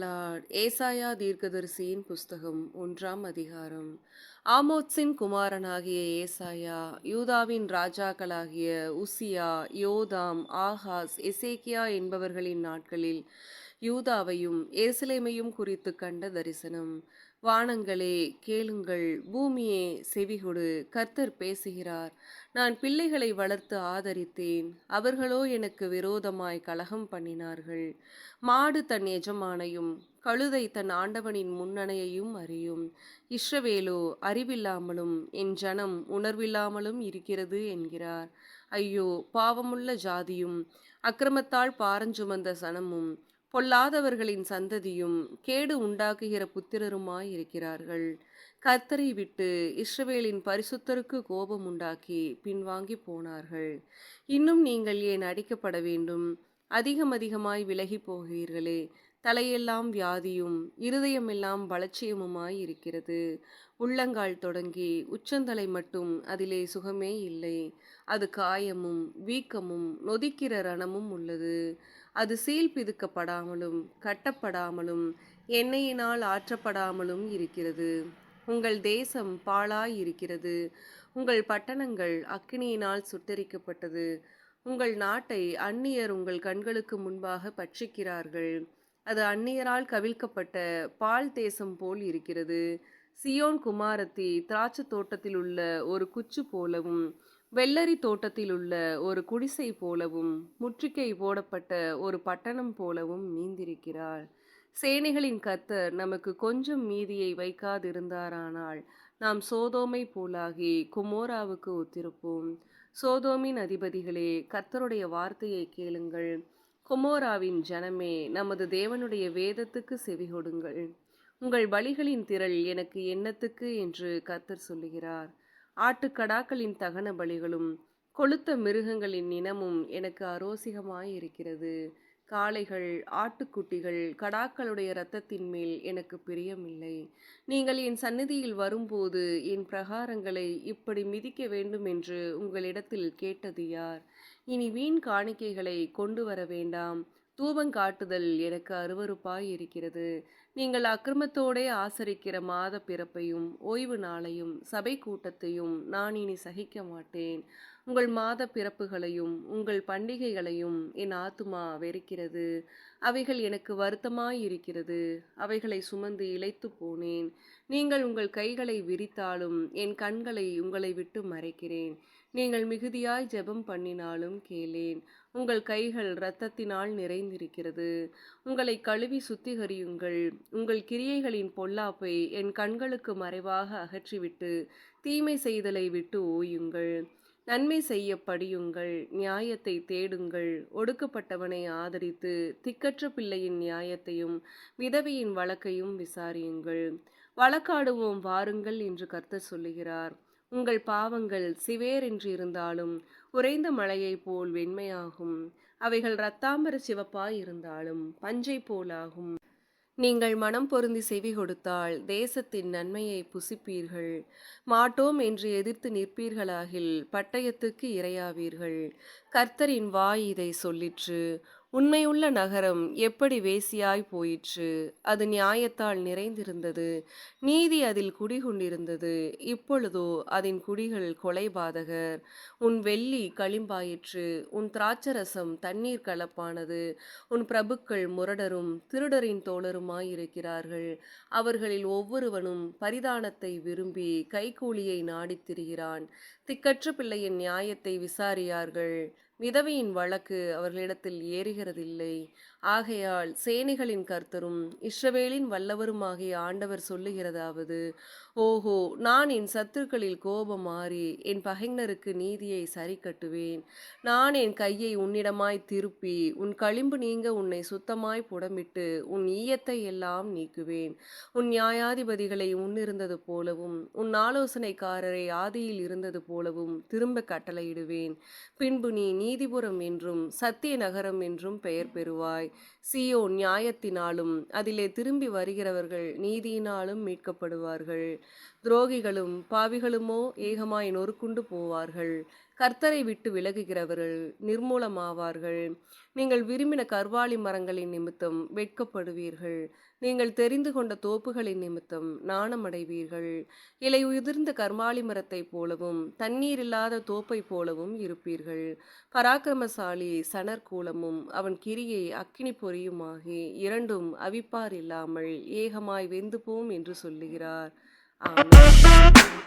Lord. ஏசாயா தீர்க்கதரிசியின் புஸ்தகம் 1ஆம் அதிகாரம். ஆமோத்சின் குமாரனாகிய ஏசாயா யூதாவின் ராஜாக்களாகிய உசியா, யோதாம், ஆகாஸ், எசேக்கியா என்பவர்களின் நாட்களில் யூதாவையும் எருசலேமையும் குறித்து கண்ட தரிசனம். வானங்களே கேளுங்கள், பூமியே செவிகொடு, கர்த்தர் பேசுகிறார். நான் பிள்ளைகளை வளர்த்து ஆதரித்தேன், அவர்களோ எனக்கு விரோதமாய் கலகம் பண்ணினார்கள். மாடு தன் எஜமானையும் கழுதை தன் ஆண்டவனின் முன்னணையையும் அறியும். இஸ்ரவேலோ அறிவில்லாமலும் என் ஜனம் உணர்வில்லாமலும் இருக்கிறது என்கிறார். ஐயோ, பாவமுள்ள ஜாதியும் அக்கிரமத்தால் பாரஞ்சுமந்த சனமும் பொல்லாதவர்களின் சந்ததியும் கேடு உண்டாக்குகிற புத்திரருமாய் இருக்கிறார்கள். கர்த்தரை விட்டு இஸ்ரவேலின் பரிசுத்தருக்கு கோபம் உண்டாக்கி பின்வாங்கி போனார்கள். இன்னும் நீங்கள் ஏன் அடிக்கப்பட வேண்டும்? அதிகமாய் விலகி போகிறீர்களே. தலையெல்லாம் வியாதியும் இருதயமெல்லாம் பலட்சியமுமாய் இருக்கிறது. உள்ளங்கால் தொடங்கி உச்சந்தலை மட்டும் அதிலே சுகமே இல்லை. அது காயமும் வீக்கமும் நொதிக்கிற ரணமும் உள்ளது. அது சீல் பிதுக்கப்படாமலும் கட்டப்படாமலும் எண்ணெயினால் ஆற்றப்படாமலும் இருக்கிறது. உங்கள் தேசம் பாழாய் இருக்கிறது. உங்கள் பட்டணங்கள் அக்கினியினால் சுட்டெரிக்கப்பட்டது. உங்கள் நாட்டை அந்நியர் உங்கள் கண்களுக்கு முன்பாக பட்சிக்கிறார்கள். அது அந்நியரால் கவிழ்க்கப்பட்ட பால் தேசம் போல் இருக்கிறது. சியோன் குமாரத்தி திராட்சை தோட்டத்தில் உள்ள ஒரு குச்சு போலவும் வெள்ளரி தோட்டத்தில் உள்ள ஒரு குடிசை போலவும் முற்றுகை போடப்பட்ட ஒரு பட்டணம் போலவும் மீந்திருக்கிறாள். சேனைகளின் கர்த்தர் நமக்கு கொஞ்சம் மீதியை வைக்காதிருந்தாரானால் நாம் சோதோமை போலாகி குமோராவுக்கு ஒத்திருப்போம். சோதோமின் அதிபதிகளே, கர்த்தருடைய வார்த்தையை கேளுங்கள். குமோராவின் ஜனமே, நமது தேவனுடைய வேதத்துக்கு செவிகொடுங்கள். உங்கள் பலிகளின் திரள் எனக்கு என்னத்துக்கு என்று கர்த்தர் சொல்லுகிறார். ஆட்டுக்கடாக்களின் தகன பலிகளும் கொழுத்த மிருகங்களின் இனமும் எனக்கு அரோசிகமாயிருக்கிறது. காளைகள், ஆட்டுக்குட்டிகள், கடாக்களுடைய இரத்தத்தின் மேல் எனக்கு பிரியமில்லை. நீங்கள் என் சந்நிதியில் வரும்போது என் பிரகாரங்களை இப்படி மிதிக்க வேண்டும் என்று உங்களிடத்தில் கேட்டது யார்? இனி வீண் காணிக்கைகளை கொண்டு வர வேண்டாம். தூபங்காட்டுதல் எனக்கு அருவருப்பாய் இருக்கிறது. நீங்கள் அக்கிரமத்தோடே ஆசரிக்கிற மாத பிறப்பையும் ஓய்வு நாளையும் சபை கூட்டத்தையும் நான் இனி சகிக்க மாட்டேன். உங்கள் மாத பிறப்புகளையும் உங்கள் பண்டிகைகளையும் என் ஆத்துமா வெறுக்கிறது. அவைகள் எனக்கு வருத்தமாயிருக்கிறது. அவைகளை சுமந்து இளைத்து போனேன். நீங்கள் உங்கள் கைகளை விரித்தாலும் என் கண்களை உங்களை விட்டு மறைக்கிறேன். நீங்கள் மிகுதியாய் ஜெபம் பண்ணினாலும் கேளேன். உங்கள் கைகள் இரத்தத்தினால் நிறைந்திருக்கிறது. உங்களை கழுவி சுத்திகரியுங்கள். உங்கள் கிரியைகளின் பொல்லாப்பை என் கண்களுக்கு மறைவாக அகற்றிவிட்டு தீமை செய்தலை விட்டு ஓயுங்கள். நன்மை செய்ய படியுங்கள். நியாயத்தை தேடுங்கள். ஒடுக்கப்பட்டவனை ஆதரித்து திக்கற்ற பிள்ளையின் நியாயத்தையும் விதவையின் வழக்கையும் விசாரியுங்கள். வழக்காடுவோம் வாருங்கள் என்று கர்த்தர் சொல்லுகிறார். உங்கள் பாவங்கள் சிவேரென்று இருந்தாலும் உறைந்த மழையைப் போல் வெண்மையாகும். அவைகள் இரத்தாம்பர சிவப்பாய் இருந்தாலும் பஞ்சை போலாகும். நீங்கள் மனம் பொருந்தி செவி கொடுத்தால் தேசத்தின் நன்மையை புசிப்பீர்கள். மாட்டோம் என்று எதிர்த்து நிற்பீர்களாகில் பட்டயத்துக்கு இரையாவீர்கள். கர்த்தரின் வாய் இதை சொல்லிற்று. உண்மையுள்ள நகரம் எப்படி வேசியாய் போயிற்று. அது நியாயத்தால் நிறைந்திருந்தது. நீதி அதில் குடிகொண்டிருந்தது. இப்பொழுதோ அதன் குடிகள் கொலைபாதகர். உன் வெள்ளி களிம்பாயிற்று. உன் திராட்சரசம் தண்ணீர் கலப்பானது. உன் பிரபுக்கள் முரடரும் திருடரின் தோழருமாயிருக்கிறார்கள். அவர்களில் ஒவ்வொருவனும் பரிதானத்தை விரும்பி கைக்கூலியை நாடித் திரிகிறான். திக்கற்ற பிள்ளையின் நியாயத்தை விசாரியார்கள். விதவையின் வழக்கு அவர்களிடத்தில் ஏறுகிறதில்லை. ஆகையால் சேனைகளின் கர்த்தரும் இஸ்ரவேலின் வல்லவருமாகிய ஆண்டவர் சொல்லுகிறதாவது: ஓஹோ, நான் என் சத்துருக்களில் கோபம் மாறி என் பகைஞருக்கு நீதியை சரி கட்டுவேன். நான் என் கையை உன்னிடமாய் திருப்பி உன் களிம்பு நீங்க உன்னை சுத்தமாய் புடமிட்டு உன் ஈயத்தை எல்லாம் நீக்குவேன். உன் நியாயாதிபதிகளை முன்னிருந்தது போலவும் உன் ஆலோசனைக்காரரை ஆதியில் இருந்தது போலவும் திரும்ப கட்டளையிடுவேன். பின்பு நீ நீதிபுரம் என்றும் சத்திய நகரம் என்றும் பெயர் பெறுவாய். சீயோன் நியாயத்தினாலும் அதிலே திரும்பி வருகிறவர்கள் நீதியினாலும் மீட்கப்படுவார்கள். துரோகிகளும் பாவிகளுமோ ஏகமாய் நொறுக்குண்டு போவார்கள். கர்த்தரை விட்டு விலகுகிறவர்கள் நிர்மூலமாவார்கள். நீங்கள் விரும்பின கர்வாலி மரங்களின் நிமித்தம் வெட்கப்படுவீர்கள். நீங்கள் தெரிந்து கொண்ட தோப்புகளின் நிமித்தம் நாணமடைவீர்கள். இலை உதிர்ந்த கர்வாலி மரத்தைப் போலவும் தண்ணீர் இல்லாத தோப்பைப் போலவும் இருப்பீர்கள். பராக்கிரமசாலி சணற்கூலமும் அவன் கிரியை அக்கினி பொறியுமாகி இரண்டும் அவிப்பார் இல்லாமல் ஏகமாய் வெந்து போம் என்று சொல்லுகிறார். ஆமென்.